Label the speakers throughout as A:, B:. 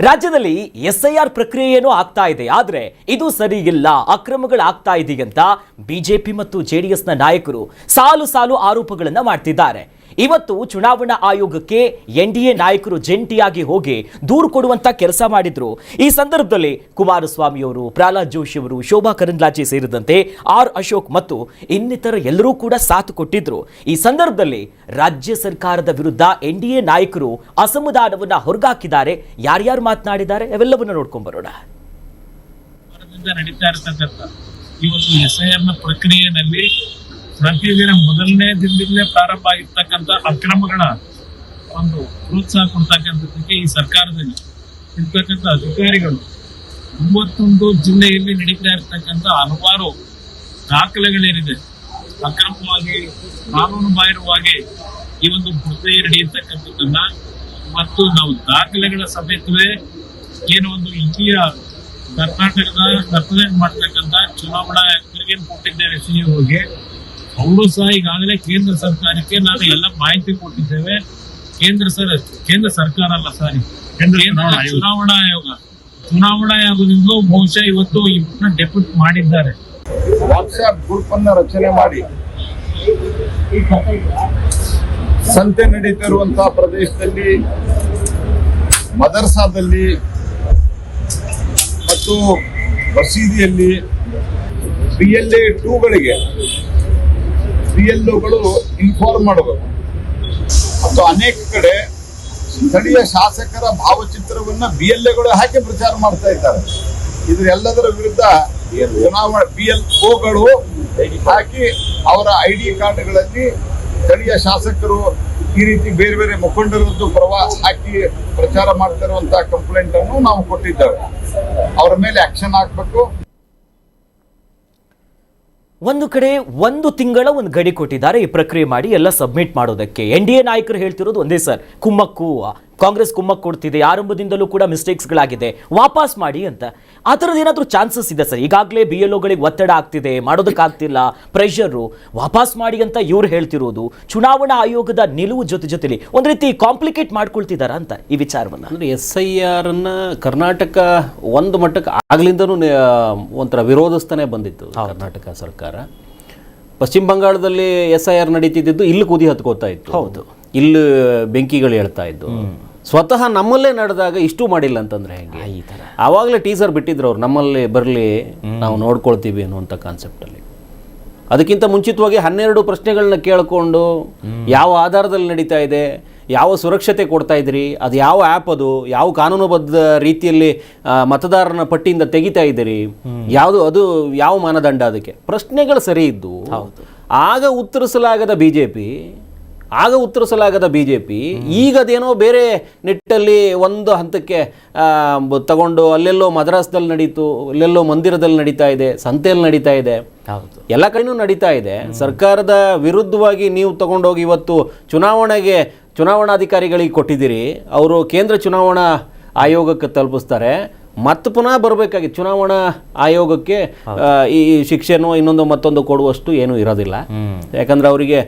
A: ರಾಜ್ಯದಲ್ಲಿ ಎಸ್ಐಆರ್ ಪ್ರಕ್ರಿಯೆ ಏನೋ ಆಗ್ತಾ ಇದೆ, ಆದರೆ ಇದು ಸರಿಯಿಲ್ಲ, ಅಕ್ರಮಗಳಾಗ್ತಾ ಇದೆಯಂತ ಬಿಜೆಪಿ ಮತ್ತು ಜೆಡಿಎಸ್ನ ನಾಯಕರು ಸಾಲು ಸಾಲು ಆರೋಪಗಳನ್ನ ಮಾಡ್ತಿದ್ದಾರೆ. ಇವತ್ತು ಚುನಾವಣಾ ಆಯೋಗಕ್ಕೆ ಎನ್ಡಿಎ ನಾಯಕರು ಜಂಟಿಯಾಗಿ ಹೋಗಿ ದೂರು ಕೊಡುವಂತ ಕೆಲಸ ಮಾಡಿದ್ರು. ಈ ಸಂದರ್ಭದಲ್ಲಿ ಕುಮಾರಸ್ವಾಮಿ ಅವರು, ಪ್ರಹ್ಲಾದ್ ಜೋಶಿ ಅವರು, ಶೋಭಾ ಕರಂದ್ಲಾಜೆ ಸೇರಿದಂತೆ ಆರ್ ಅಶೋಕ್ ಮತ್ತು ಇನ್ನಿತರ ಎಲ್ಲರೂ ಕೂಡ ಸಾಥ್ ಕೊಟ್ಟಿದ್ರು. ಈ ಸಂದರ್ಭದಲ್ಲಿ ರಾಜ್ಯ ಸರ್ಕಾರದ ವಿರುದ್ಧ ಎನ್ಡಿಎ ನಾಯಕರು ಅಸಮಾಧಾನವನ್ನ ಹೊರಗಾಕಿದ್ದಾರೆ. ಯಾರ್ಯಾರು ಮಾತನಾಡಿದ್ದಾರೆ ಅವೆಲ್ಲವನ್ನ ನೋಡ್ಕೊಂಡ್ ಬರೋಣ.
B: ನಡೀತಾ ಇರತಕ್ಕಂಥ ಈ ಒಂದು ಎಸ್ಐಆರ್ ನ ಪ್ರಕ್ರಿಯೆಯಲ್ಲಿ ಪ್ರತಿದಿನ ಮೊದಲನೇ ದಿನದಿಂದಲೇ ಪ್ರಾರಂಭ ಆಗಿರ್ತಕ್ಕಂಥ ಅಕ್ರಮಗಳ ಒಂದು ಪ್ರೋತ್ಸಾಹ ಕೊಡ್ತಕ್ಕಂಥದ್ದಕ್ಕೆ ಈ ಸರ್ಕಾರದಲ್ಲಿ ಇರ್ತಕ್ಕಂಥ ಅಧಿಕಾರಿಗಳು 31 ಜಿಲ್ಲೆಯಲ್ಲಿ ನಡೀತಾ ಇರ್ತಕ್ಕಂಥ ಹಲವಾರು ದಾಖಲೆಗಳೇನಿದೆ ಅಕ್ರಮವಾಗಿ ಕಾನೂನು ಬಾಹಿರವಾಗಿ ಈ ಒಂದು ಪ್ರಕ್ರಿಯೆ ನಡೆಯತಕ್ಕಂಥದ್ದನ್ನ ಮತ್ತು ನಾವು ದಾಖಲೆಗಳ ಸಮೇತವೇ ಏನು ಒಂದು ಇಂಡಿಯ ಕರ್ನಾಟಕದ ರೆಪ್ರೆಸೆಂಟ್ ಮಾಡ್ತಕ್ಕಂಥ ಚುನಾವಣಾ ಆಯುಕ್ತರಿಗೆ ಕೊಟ್ಟಿದ್ದೇವೆ ಸಿಇಒಗೆ. ಅವರು ಸಹ ಈಗಾಗಲೇ ಕೇಂದ್ರ ಸರ್ಕಾರಕ್ಕೆ ನಾವು ಎಲ್ಲ ಮಾಹಿತಿ ಕೊಟ್ಟಿದ್ದೇವೆ. ಕೇಂದ್ರ ಸರ್ಕಾರ ಅಲ್ಲ, ಸಾರಿ, ಚುನಾವಣಾ ಆಯೋಗದಿಂದ ಬಹುಶಃ ಇವತ್ತು ಇವ್ರನ್ನ ಡೆಪ್ಯೂಟ್ ಮಾಡಿದ್ದಾರೆ.
C: ವಾಟ್ಸ್ಆಪ್ ಗ್ರೂಪ್ ಅನ್ನ ರಚನೆ ಮಾಡಿ ಸಂತೆ ನಡೀತಿರುವಂತಹ ಪ್ರದೇಶದಲ್ಲಿ, ಮದರ್ಸಾದಲ್ಲಿ ಮತ್ತು ಮಸೀದಿಯಲ್ಲಿ PLA 2ಗಳಿಗೆ PLOಗಳು ಇನ್ಫಾರ್ಮ್ ಮಾಡಬೇಕು. ಮತ್ತು ಅನೇಕ ಕಡೆ ಸ್ಥಳೀಯ ಶಾಸಕರ ಭಾವಚಿತ್ರವನ್ನ BLAಗಳು ಹಾಕಿ ಪ್ರಚಾರ ಮಾಡ್ತಾ ಇದ್ದಾರೆ. ಇದೆಲ್ಲದರ ವಿರುದ್ಧ ಚುನಾವಣಾ PLOಗಳು ಹಾಕಿ ಅವರ ID ಕಾರ್ಡ್ಗಳಲ್ಲಿ ಸ್ಥಳೀಯ ಶಾಸಕರು ಈ ರೀತಿ ಬೇರೆ ಬೇರೆ ಮುಖಂಡರದ್ದು ಹಾಕಿ ಪ್ರಚಾರ ಮಾಡ್ತಿರುವಂತಹ ಕಂಪ್ಲೇಂಟ್ ಅನ್ನು ನಾವು ಕೊಟ್ಟಿದ್ದೇವೆ. ಅವರ ಮೇಲೆ ಆಕ್ಷನ್ ಹಾಕಬೇಕು.
A: ಒಂದು ಕಡೆ 1 ತಿಂಗಳ ಒಂದು ಗಡಿ ಕೊಟ್ಟಿದ್ದಾರೆ ಈ ಪ್ರಕ್ರಿಯೆ ಮಾಡಿ ಎಲ್ಲ ಸಬ್ಮಿಟ್ ಮಾಡೋದಕ್ಕೆ. ಎನ್ಡಿಎ ನಾಯಕರು ಹೇಳ್ತಿರೋದು ಒಂದೇ ಸರ್, ಕುಮ್ಮಕ್ಕು, ಕಾಂಗ್ರೆಸ್ ಕುಮ್ಮಕ್ಕು ಕೊಡ್ತಿದೆ, ಆರಂಭದಿಂದಲೂ ಕೂಡ ಮಿಸ್ಟೇಕ್ಸ್ಗಳಾಗಿದೆ, ವಾಪಸ್ ಮಾಡಿ ಅಂತ. ಆ ಥರದ್ದು ಏನಾದರೂ ಚಾನ್ಸಸ್ ಇದೆ ಸರ್? ಈಗಾಗಲೇ BLOಗಳಿಗೆ ಒತ್ತಡ ಆಗ್ತಿದೆ, ಮಾಡೋದಕ್ಕಾಗ್ತಿಲ್ಲ, ಪ್ರೆಷರು, ವಾಪಸ್ ಮಾಡಿ ಅಂತ ಇವ್ರು ಹೇಳ್ತಿರೋದು. ಚುನಾವಣಾ ಆಯೋಗದ ನಿಲುವು ಜೊತೆಲಿ ಒಂದು ರೀತಿ ಕಾಂಪ್ಲಿಕೇಟ್ ಮಾಡ್ಕೊಳ್ತಿದಾರ ಅಂತ ಈ ವಿಚಾರವನ್ನು.
D: ಅಂದರೆ SIR ಕರ್ನಾಟಕ ಒಂದು ಮಟ್ಟಕ್ಕೆ ಆಗ್ಲಿಂದನೂ ಒಂಥರ ವಿರೋಧಿಸ್ತಾನೆ ಬಂದಿತ್ತು ಕರ್ನಾಟಕ ಸರ್ಕಾರ. ಪಶ್ಚಿಮ ಬಂಗಾಳದಲ್ಲಿ SIR ನಡೀತಿದ್ದು ಇಲ್ಲಿ ಕುದಿ ಹತ್ಕೋತಾ ಇತ್ತು. ಹೌದು, ಇಲ್ಲಿ ಬೆಂಕಿಗಳು ಹೇಳ್ತಾ ಇದ್ದು. ಸ್ವತಃ ನಮ್ಮಲ್ಲೇ ನಡೆದಾಗ ಇಷ್ಟು ಮಾಡಿಲ್ಲ ಅಂತಂದ್ರೆ ಹೆಂಗೆ? ಈ ಥರ ಆವಾಗಲೇ ಟೀಸರ್ ಬಿಟ್ಟಿದ್ರು ಅವ್ರು, ನಮ್ಮಲ್ಲಿ ಬರಲಿ, ನಾವು ನೋಡ್ಕೊಳ್ತೀವಿ ಅನ್ನುವಂಥ ಕಾನ್ಸೆಪ್ಟಲ್ಲಿ. ಅದಕ್ಕಿಂತ ಮುಂಚಿತವಾಗಿ 12 ಪ್ರಶ್ನೆಗಳನ್ನ ಕೇಳಿಕೊಂಡು ಯಾವ ಆಧಾರದಲ್ಲಿ ನಡೀತಾ ಇದೆ, ಯಾವ ಸುರಕ್ಷತೆ ಕೊಡ್ತಾ ಇದ್ದೀರಿ, ಅದು ಯಾವ ಆ್ಯಪ್, ಅದು ಯಾವ ಕಾನೂನುಬದ್ಧ ರೀತಿಯಲ್ಲಿ ಮತದಾರನ ಪಟ್ಟಿಯಿಂದ ತೆಗಿತಾ ಇದ್ದೀರಿ, ಯಾವುದು, ಅದು ಯಾವ ಮಾನದಂಡ, ಅದಕ್ಕೆ ಪ್ರಶ್ನೆಗಳು ಸರಿ ಇದ್ದು ಆಗ ಉತ್ತರಿಸಲಾಗದ ಬಿಜೆಪಿ ಈಗ ಅದೇನೋ ಬೇರೆ ನಿಟ್ಟಲ್ಲಿ ಒಂದು ಹಂತಕ್ಕೆ ತಗೊಂಡು ಅಲ್ಲೆಲ್ಲೋ ಮದ್ರಾಸ್ದಲ್ಲಿ ನಡೀತು, ಅಲ್ಲೆಲ್ಲೋ ಮಂದಿರದಲ್ಲಿ ನಡೀತಾ ಇದೆ, ಸಂತೆಯಲ್ಲಿ ನಡೀತಾ ಇದೆ, ಎಲ್ಲ ಕಡೆನೂ ನಡೀತಾ ಇದೆ. ಸರ್ಕಾರದ ವಿರುದ್ಧವಾಗಿ ನೀವು ತಗೊಂಡೋಗಿ ಇವತ್ತು ಚುನಾವಣಾಧಿಕಾರಿಗಳಿಗೆ ಕೊಟ್ಟಿದ್ದೀರಿ, ಅವರು ಕೇಂದ್ರ ಚುನಾವಣಾ ಆಯೋಗಕ್ಕೆ ತಲುಪಿಸ್ತಾರೆ. ಮತ್ತೆ ಪುನಃ ಬರಬೇಕಾಗಿತ್ತು ಚುನಾವಣಾ ಆಯೋಗಕ್ಕೆ ಈ ಶಿಕ್ಷೆನೋ ಇನ್ನೊಂದು ಮತ್ತೊಂದು ಕೊಡುವಷ್ಟು ಏನೂ ಇರೋದಿಲ್ಲ. ಯಾಕಂದ್ರೆ ಅವರಿಗೆ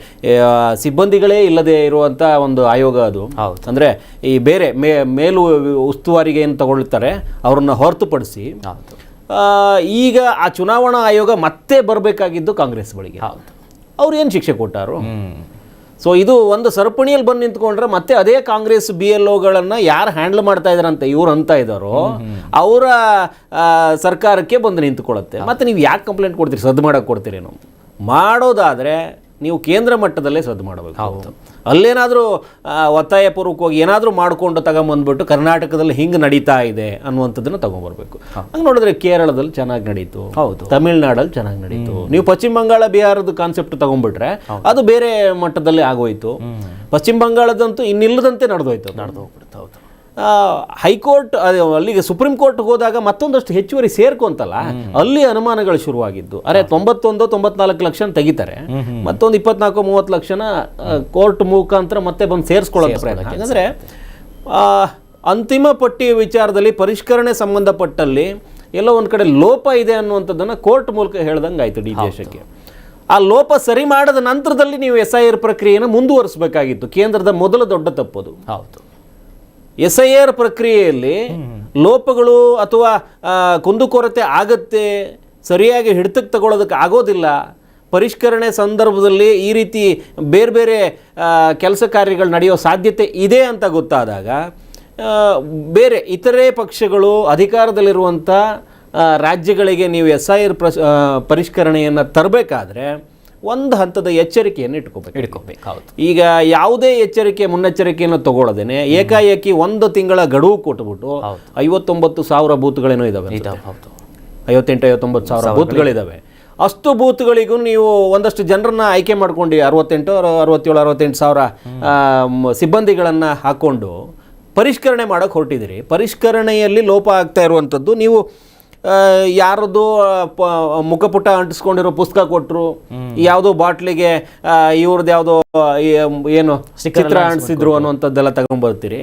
D: ಸಿಬ್ಬಂದಿಗಳೇ ಇಲ್ಲದೆ ಇರುವಂಥ ಒಂದು ಆಯೋಗ ಅದು. ಅಂದರೆ ಈ ಬೇರೆ ಮೇಲು ಉಸ್ತುವಾರಿಗೆ ಏನು ತಗೊಳ್ತಾರೆ ಅವ್ರನ್ನ ಹೊರತುಪಡಿಸಿ ಈಗ ಆ ಚುನಾವಣಾ ಆಯೋಗ ಮತ್ತೆ ಬರಬೇಕಾಗಿದ್ದು ಕಾಂಗ್ರೆಸ್ ಬಳಿಗೆ. ಅವ್ರು ಏನು ಶಿಕ್ಷೆ ಕೊಟ್ಟಾರು? ಸೊ ಇದು ಒಂದು ಸರಪಣಿಯಲ್ಲಿ ಬಂದು ನಿಂತ್ಕೊಂಡ್ರೆ ಮತ್ತೆ ಅದೇ ಕಾಂಗ್ರೆಸ್ BLOಗಳನ್ನು ಯಾರು ಹ್ಯಾಂಡಲ್ ಮಾಡ್ತಾ ಇದ್ದಾರಂತೆ ಇವ್ರು ಅಂತ ಇದ್ದಾರೋ ಅವರ ಸರ್ಕಾರಕ್ಕೆ ಬಂದು ನಿಂತ್ಕೊಳ್ಳುತ್ತೆ. ಮತ್ತೆ ನೀವು ಯಾಕೆ ಕಂಪ್ಲೇಂಟ್ ಕೊಡ್ತೀರಿ? ಸದ್ದು ಮಾಡೋಕ್ಕೆ ಕೊಡ್ತೀರೇನೋ? ಮಾಡೋದಾದರೆ ನೀವು ಕೇಂದ್ರ ಮಟ್ಟದಲ್ಲೇ ಸದ್ದು ಮಾಡಬೇಕು. ಅಲ್ಲೇನಾದರೂ ಒತ್ತಾಯಪೂರ್ವಕವಾಗಿ ಏನಾದರೂ ಮಾಡಿಕೊಂಡು ತಗೊಂಬಂದ್ಬಿಟ್ಟು ಕರ್ನಾಟಕದಲ್ಲಿ ಹಿಂಗೆ ನಡೀತಾ ಇದೆ ಅನ್ನುವಂಥದ್ದನ್ನು ತಗೊಂಡ್ಬರ್ಬೇಕು. ಹಂಗೆ ನೋಡಿದ್ರೆ ಕೇರಳದಲ್ಲಿ ಚೆನ್ನಾಗಿ ನಡೀತು, ತಮಿಳ್ನಾಡಲ್ಲಿ ಚೆನ್ನಾಗಿ ನಡೀತು. ನೀವು ಪಶ್ಚಿಮ ಬಂಗಾಳ ಬಿಹಾರದ ಕಾನ್ಸೆಪ್ಟ್ ತಗೊಂಡ್ಬಿಟ್ರೆ ಅದು ಬೇರೆ ಮಟ್ಟದಲ್ಲಿ ಆಗೋಯ್ತು. ಪಶ್ಚಿಮ ಬಂಗಾಳದಂತೂ ಇನ್ನಿಲ್ಲದಂತೆ ನಡೆದೋಗ್ಬಿಡುತ್ತೆ. ಹೌದು, ಹೈಕೋರ್ಟ್ ಅಲ್ಲಿಗೆ ಸುಪ್ರೀಂ ಕೋರ್ಟ್ ಹೋದಾಗ ಮತ್ತೊಂದಷ್ಟು ಹೆಚ್ಚುವರಿ ಸೇರ್ಕೊಂತಲ್ಲ, ಅಲ್ಲಿ ಅನುಮಾನಗಳು ಶುರುವಾಗಿದ್ದು. 91-94 ಲಕ್ಷ ತೆಗಿತಾರೆ, ಮತ್ತೊಂದು 24-30 ಲಕ್ಷನ ಕೋರ್ಟ್ ಮುಖಾಂತರ ಮತ್ತೆ ಬಂದು ಸೇರಿಸ್ಕೊಳ್ಳೋ ಪ್ರಯತ್ನ. ಹಾಗಾದರೆ ಅಂತಿಮ ಪಟ್ಟಿ ವಿಚಾರದಲ್ಲಿ ಪರಿಷ್ಕರಣೆ ಸಂಬಂಧಪಟ್ಟಲ್ಲಿ ಎಲ್ಲೋ ಒಂದು ಕಡೆ ಲೋಪ ಇದೆ ಅನ್ನುವಂಥದ್ದನ್ನು ಕೋರ್ಟ್ ಮೂಲಕ ಹೇಳ್ದಂಗೆ ಆಯಿತು ಡಿ ದೇಶಕ್ಕೆ. ಆ ಲೋಪ ಸರಿ ಮಾಡಿದ ನಂತರದಲ್ಲಿ ನೀವು SIR ಪ್ರಕ್ರಿಯೆಯನ್ನು ಮುಂದುವರಿಸಬೇಕಾಗಿತ್ತು. ಕೇಂದ್ರದ ಮೊದಲ ದೊಡ್ಡ ತಪ್ಪದು. ಹೌದು, SIR ಪ್ರಕ್ರಿಯೆಯಲ್ಲಿ ಲೋಪಗಳು ಅಥವಾ ಕುಂದುಕೊರತೆ ಆಗತ್ತೆ, ಸರಿಯಾಗಿ ಹಿಡಿತಕ್ಕೆ ತಗೊಳ್ಳೋದಕ್ಕೆ ಆಗೋದಿಲ್ಲ, ಪರಿಷ್ಕರಣೆ ಸಂದರ್ಭದಲ್ಲಿ ಈ ರೀತಿ ಬೇರೆ ಬೇರೆ ಕೆಲಸ ಕಾರ್ಯಗಳು ನಡೆಯೋ ಸಾಧ್ಯತೆ ಇದೆ ಅಂತ ಗೊತ್ತಾದಾಗ ಬೇರೆ ಇತರೆ ಪಕ್ಷಗಳು ಅಧಿಕಾರದಲ್ಲಿರುವಂಥ ರಾಜ್ಯಗಳಿಗೆ ನೀವು SIR ಪರಿಷ್ಕರಣೆಯನ್ನು ತರಬೇಕಾದ್ರೆ ಒಂದು ಹಂತದ ಎಚ್ಚರಿಕೆಯನ್ನು ಇಟ್ಕೋಬೇಕು.
A: ಹೌದು.
D: ಈಗ ಯಾವುದೇ ಮುನ್ನೆಚ್ಚರಿಕೆಯನ್ನು ತಗೊಳ್ಳದೇನೆ ಏಕಾಏಕಿ ಒಂದು ತಿಂಗಳ ಗಡುವು ಕೊಟ್ಬಿಟ್ಟು 59,000 ಬೂತ್ಗಳೇನೋ ಇದಾವೆ, 58-59,000 ಬೂತ್ಗಳಿದಾವೆ. ಅಷ್ಟು ಬೂತ್ಗಳಿಗೂ ನೀವು ಒಂದಷ್ಟು ಜನರನ್ನ ಆಯ್ಕೆ ಮಾಡ್ಕೊಂಡು 67-68,000 ಸಿಬ್ಬಂದಿಗಳನ್ನು ಹಾಕ್ಕೊಂಡು ಪರಿಷ್ಕರಣೆ ಮಾಡೋಕ್ಕೆ ಹೊರಟಿದ್ದೀರಿ. ಪರಿಷ್ಕರಣೆಯಲ್ಲಿ ಲೋಪ ಆಗ್ತಾ ಇರುವಂಥದ್ದು ನೀವು ಯಾರದ್ದು ಮುಖಪುಟ ಅಂಟಿಸ್ಕೊಂಡಿರೋ ಪುಸ್ತಕ ಕೊಟ್ಟರು, ಯಾವುದೋ ಬಾಟ್ಲಿಗೆ ಇವ್ರದ್ದು ಯಾವುದೋ ಏನು ಚಿತ್ರ ಅಂಟಿಸಿದ್ರು ಅನ್ನುವಂಥದ್ದೆಲ್ಲ ತಗೊಂಡ್ಬರ್ತೀರಿ.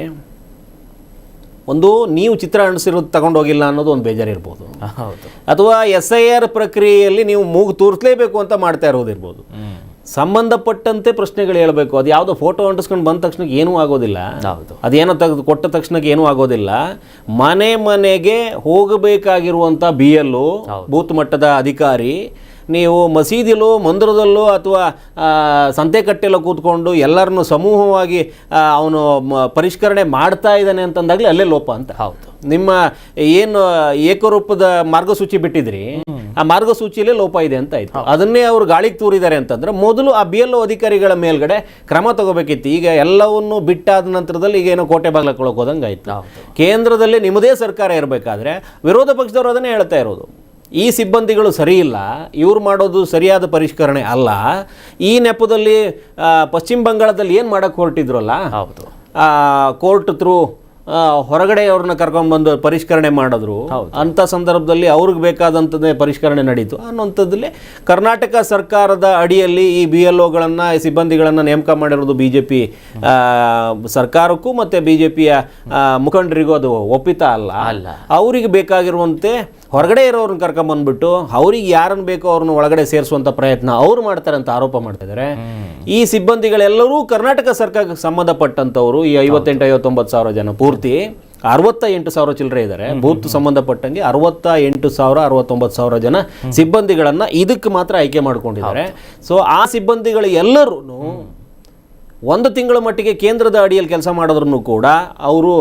D: ಒಂದು ನೀವು ಚಿತ್ರ ಅಂಟಿಸಿರೋದು ತಗೊಂಡೋಗಿಲ್ಲ ಅನ್ನೋದು ಒಂದು ಬೇಜಾರಿರ್ಬೋದು, ಅಥವಾ SIR ಪ್ರಕ್ರಿಯೆಯಲ್ಲಿ ನೀವು ಮೂಗು ತೂರಿಸಲೇಬೇಕು ಅಂತ ಮಾಡ್ತಾ ಇರೋದಿರ್ಬೋದು. ಸಂಬಂಧಪಟ್ಟಂತೆ ಪ್ರಶ್ನೆಗಳು ಹೇಳಬೇಕು. ಅದು ಯಾವುದೋ ಫೋಟೋ ಅಂಟಿಸ್ಕೊಂಡು ಬಂದ ತಕ್ಷಣಕ್ಕೆ ಏನೂ ಆಗೋದಿಲ್ಲ, ಅದೇನೋ ತೆಗೆದು ಕೊಟ್ಟ ತಕ್ಷಣಕ್ಕೆ ಏನೂ ಆಗೋದಿಲ್ಲ. ಮನೆಗೆ ಹೋಗಬೇಕಾಗಿರುವಂಥ BLO, ಬೂತ್ ಮಟ್ಟದ ಅಧಿಕಾರಿ, ನೀವು ಮಸೀದಿಲೋ ಮಂದಿರದಲ್ಲೋ ಅಥವಾ ಸಂತೆಕಟ್ಟೆಲ್ಲೋ ಕೂತ್ಕೊಂಡು ಎಲ್ಲರನ್ನು ಸಮೂಹವಾಗಿ ಅವನು ಪರಿಷ್ಕರಣೆ ಮಾಡ್ತಾ ಇದ್ದಾನೆ ಅಂತಂದಾಗಲೇ ಅಲ್ಲೇ ಲೋಪ ಅಂತ.
A: ಹೌದು.
D: ನಿಮ್ಮ ಏನು ಏಕರೂಪದ ಮಾರ್ಗಸೂಚಿ ಬಿಟ್ಟಿದ್ರಿ, ಆ ಮಾರ್ಗಸೂಚಿಯಲ್ಲೇ ಲೋಪ ಇದೆ ಅಂತ ಆಯ್ತು. ಅದನ್ನೇ ಅವರು ಗಾಳಿಗೆ ತೂರಿದ್ದಾರೆ ಅಂತಂದ್ರೆ ಮೊದಲು ಆ BLO ಅಧಿಕಾರಿಗಳ ಮೇಲ್ಗಡೆ ಕ್ರಮ ತಗೋಬೇಕಿತ್ತು. ಈಗ ಎಲ್ಲವನ್ನು ಬಿಟ್ಟಾದ ನಂತರದಲ್ಲಿ ಈಗ ಏನೋ ಕೋಟೆ ಬಾಗ್ಲಕ್ಕೆ ಹೋದಂಗೆ ಆಯ್ತು. ಕೇಂದ್ರದಲ್ಲಿ ನಿಮ್ಮದೇ ಸರ್ಕಾರ ಇರಬೇಕಾದ್ರೆ ವಿರೋಧ ಪಕ್ಷದವರು ಅದನ್ನೇ ಹೇಳ್ತಾ ಇರೋದು, ಈ ಸಿಬ್ಬಂದಿಗಳು ಸರಿ ಇಲ್ಲ, ಇವ್ರು ಮಾಡೋದು ಸರಿಯಾದ ಪರಿಷ್ಕರಣೆ ಅಲ್ಲ. ಈ ನೆಪದಲ್ಲಿ ಪಶ್ಚಿಮ ಬಂಗಾಳದಲ್ಲಿ ಏನು ಮಾಡೋಕ್ಕೆ ಹೊರಟಿದ್ರಲ್ಲ, ಕೋರ್ಟ್ ಥ್ರೂ ಹೊರಗಡೆ ಅವ್ರನ್ನ ಕರ್ಕೊಂಡ್ಬಂದು ಪರಿಷ್ಕರಣೆ ಮಾಡಿದ್ರು. ಅಂಥ ಸಂದರ್ಭದಲ್ಲಿ ಅವ್ರಿಗೆ ಬೇಕಾದಂಥದ್ದೇ ಪರಿಷ್ಕರಣೆ ನಡೀತು ಅನ್ನೋಂಥದ್ದಲ್ಲಿ ಕರ್ನಾಟಕ ಸರ್ಕಾರದ ಅಡಿಯಲ್ಲಿ ಈ BLOಗಳನ್ನು ಸಿಬ್ಬಂದಿಗಳನ್ನು ನೇಮಕ ಮಾಡಿರೋದು BJP ಸರ್ಕಾರಕ್ಕೂ ಮತ್ತು BJPಯ ಮುಖಂಡರಿಗೂ ಅದು ಒಪ್ಪಿತ ಅಲ್ಲ. ಅವರಿಗೆ ಬೇಕಾಗಿರುವಂತೆ ಹೊರಗಡೆ ಇರೋರನ್ನ ಕರ್ಕೊಂಬಂದ್ಬಿಟ್ಟು ಅವ್ರಿಗೆ ಯಾರನ್ನು ಬೇಕೋ ಅವ್ರನ್ನ ಒಳಗಡೆ ಸೇರಿಸುವಂಥ ಪ್ರಯತ್ನ ಅವ್ರು ಮಾಡ್ತಾರೆ ಅಂತ ಆರೋಪ ಮಾಡ್ತಾ ಇದ್ದಾರೆ. ಈ ಸಿಬ್ಬಂದಿಗಳೆಲ್ಲರೂ ಕರ್ನಾಟಕ ಸರ್ಕಾರಕ್ಕೆ ಸಂಬಂಧಪಟ್ಟಂಥವ್ರು. ಈ 58-59,000 ಜನ ಪೂರ್ತಿ 68,000 ಚಿಲ್ಲರೆ ಇದ್ದಾರೆ. ಬೂತ್ ಸಂಬಂಧಪಟ್ಟಂಗೆ 68,000-69,000 ಜನ ಸಿಬ್ಬಂದಿಗಳನ್ನು ಇದಕ್ಕೆ ಮಾತ್ರ ಆಯ್ಕೆ ಮಾಡ್ಕೊಂಡಿದ್ದಾರೆ. ಸೊ ಆ ಸಿಬ್ಬಂದಿಗಳು ಎಲ್ಲರೂ ಒಂದು ತಿಂಗಳ ಮಟ್ಟಿಗೆ ಕೇಂದ್ರದ ಅಡಿಯಲ್ಲಿ ಕೆಲಸ ಮಾಡಿದ್ರು ಕೂಡ ಅವರು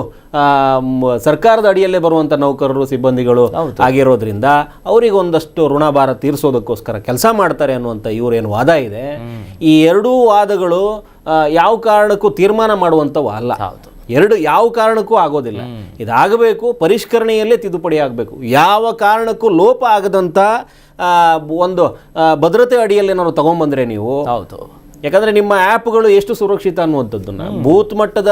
D: ಸರ್ಕಾರದ ಅಡಿಯಲ್ಲೇ ಬರುವಂಥ ನೌಕರರು, ಸಿಬ್ಬಂದಿಗಳು ಆಗಿರೋದ್ರಿಂದ ಅವರಿಗೆ ಒಂದಷ್ಟು ಋಣಭಾರ ತೀರಿಸೋದಕ್ಕೋಸ್ಕರ ಕೆಲಸ ಮಾಡ್ತಾರೆ ಅನ್ನುವಂಥ ಇವರೇನು ವಾದ ಇದೆ. ಈ ಎರಡೂ ವಾದಗಳು ಯಾವ ಕಾರಣಕ್ಕೂ ತೀರ್ಮಾನ ಮಾಡುವಂಥವು ಅಲ್ಲ. ಯಾವ ಕಾರಣಕ್ಕೂ ಆಗೋದಿಲ್ಲ. ಇದಾಗಬೇಕು, ಪರಿಷ್ಕರಣೆಯಲ್ಲೇ ತಿದ್ದುಪಡಿ ಆಗಬೇಕು. ಯಾವ ಕಾರಣಕ್ಕೂ ಲೋಪ ಆಗದಂಥ ಒಂದು ಭದ್ರತೆ ಅಡಿಯಲ್ಲಿ ನಾವು ತಗೊಂಡ್ಬಂದ್ರೆ ನೀವು, ಯಾಕಂದರೆ ನಿಮ್ಮ ಆ್ಯಪ್ಗಳು ಎಷ್ಟು ಸುರಕ್ಷಿತ ಅನ್ನುವಂಥದ್ದನ್ನು ಬೂತ್ ಮಟ್ಟದ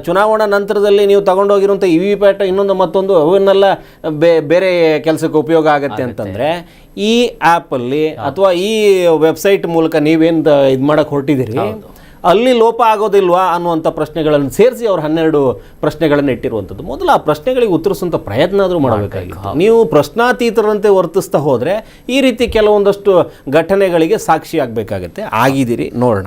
D: ಚುನಾವಣಾ ನಂತರದಲ್ಲಿ ನೀವು ತಗೊಂಡೋಗಿರುವಂಥ VVPAT ಇನ್ನೊಂದು ಮತ್ತೊಂದು ಅವನ್ನೆಲ್ಲ ಬೇರೆ ಕೆಲಸಕ್ಕೆ ಉಪಯೋಗ ಆಗುತ್ತೆ ಅಂತಂದರೆ ಈ ಆ್ಯಪಲ್ಲಿ ಅಥವಾ ಈ ವೆಬ್ಸೈಟ್ ಮೂಲಕ ನೀವೇನು ಇದು ಮಾಡೋಕ್ಕೆ ಹೊರಟಿದ್ದೀರಿ ಅಲ್ಲಿ ಲೋಪ ಆಗೋದಿಲ್ವಾ ಅನ್ನುವಂಥ ಪ್ರಶ್ನೆಗಳನ್ನು ಸೇರಿಸಿ ಅವ್ರು 12 ಪ್ರಶ್ನೆಗಳನ್ನು ಇಟ್ಟಿರುವಂಥದ್ದು. ಮೊದಲು ಆ ಪ್ರಶ್ನೆಗಳಿಗೆ ಉತ್ತರಿಸುವಂಥ ಪ್ರಯತ್ನ ಆದರೂ ಮಾಡಬೇಕಾಗಿತ್ತು. ನೀವು ಪ್ರಶ್ನಾತೀತರಂತೆ ವರ್ತಿಸ್ತಾ ಹೋದರೆ ಈ ರೀತಿ ಕೆಲವೊಂದಷ್ಟು ಘಟನೆಗಳಿಗೆ ಸಾಕ್ಷಿ ಆಗಬೇಕಾಗತ್ತೆ. ಆಗಿದ್ದೀರಿ, ನೋಡೋಣ.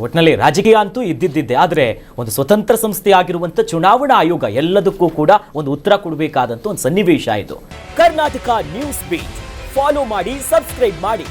A: ಒಟ್ಟಿನಲ್ಲಿ ರಾಜಕೀಯ ಅಂತೂ ಇದ್ದಿದ್ದೆ, ಆದರೆ ಒಂದು ಸ್ವತಂತ್ರ ಸಂಸ್ಥೆ ಆಗಿರುವಂಥ ಚುನಾವಣಾ ಆಯೋಗ ಎಲ್ಲದಕ್ಕೂ ಕೂಡ ಒಂದು ಉತ್ತರ ಕೊಡಬೇಕಾದಂಥ ಒಂದು ಸನ್ನಿವೇಶ ಇದು. ಕರ್ನಾಟಕ ನ್ಯೂಸ್ ಬೀಟ್ ಫಾಲೋ ಮಾಡಿ, ಸಬ್ಸ್ಕ್ರೈಬ್ ಮಾಡಿ.